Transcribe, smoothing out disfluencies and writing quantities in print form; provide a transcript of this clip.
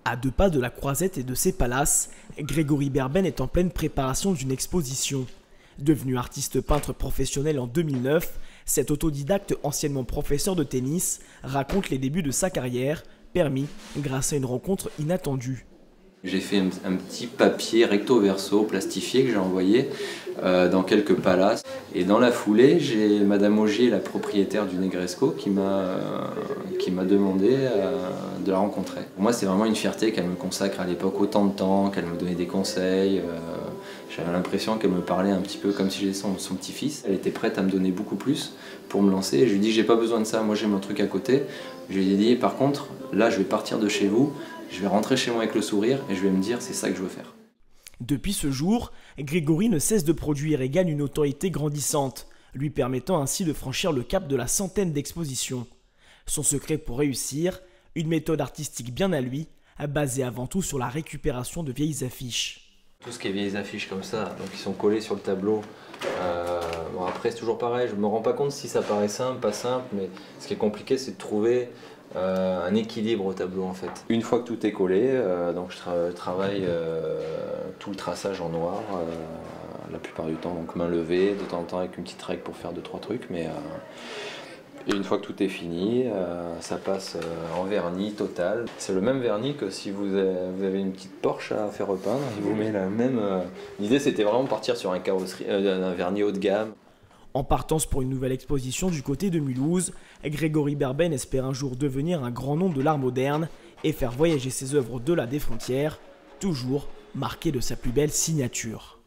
À 2 pas de la Croisette et de ses palaces, Grégory Berben est en pleine préparation d'une exposition. Devenu artiste peintre professionnel en 2009, cet autodidacte anciennement professeur de tennis raconte les débuts de sa carrière, permis grâce à une rencontre inattendue. J'ai fait un petit papier recto verso plastifié que j'ai envoyé dans quelques palaces. Et dans la foulée, j'ai Madame Augier, la propriétaire du Negresco, qui m'a demandé de la rencontrer. Pour moi, c'est vraiment une fierté qu'elle me consacre à l'époque autant de temps, qu'elle me donnait des conseils. J'avais l'impression qu'elle me parlait un petit peu comme si j'étais son petit-fils. Elle était prête à me donner beaucoup plus pour me lancer. Et je lui ai dit, j'ai pas besoin de ça, moi j'ai mon truc à côté. Je lui ai dit, par contre, là je vais partir de chez vous, je vais rentrer chez moi avec le sourire et je vais me dire, c'est ça que je veux faire. Depuis ce jour, Grégory ne cesse de produire et gagne une autorité grandissante, lui permettant ainsi de franchir le cap de la centaine d'expositions. Son secret pour réussir, une méthode artistique bien à lui, basée avant tout sur la récupération de vieilles affiches. Tout ce qui est vieilles affiches comme ça, donc qui sont collées sur le tableau. Bon, après c'est toujours pareil, je me rends pas compte si ça paraît simple, pas simple, mais ce qui est compliqué c'est de trouver un équilibre au tableau en fait. Une fois que tout est collé, donc je travaille tout le traçage en noir, la plupart du temps, donc main levée, de temps en temps avec une petite règle pour faire 2-3 trucs, mais et une fois que tout est fini, ça passe en vernis total. C'est le même vernis que si vous avez une petite Porsche à faire repeindre, il vous met la même. L'idée c'était vraiment partir sur un vernis haut de gamme. En partance pour une nouvelle exposition du côté de Mulhouse, Grégory Berben espère un jour devenir un grand nom de l'art moderne et faire voyager ses œuvres au-delà des frontières, toujours marquées de sa plus belle signature.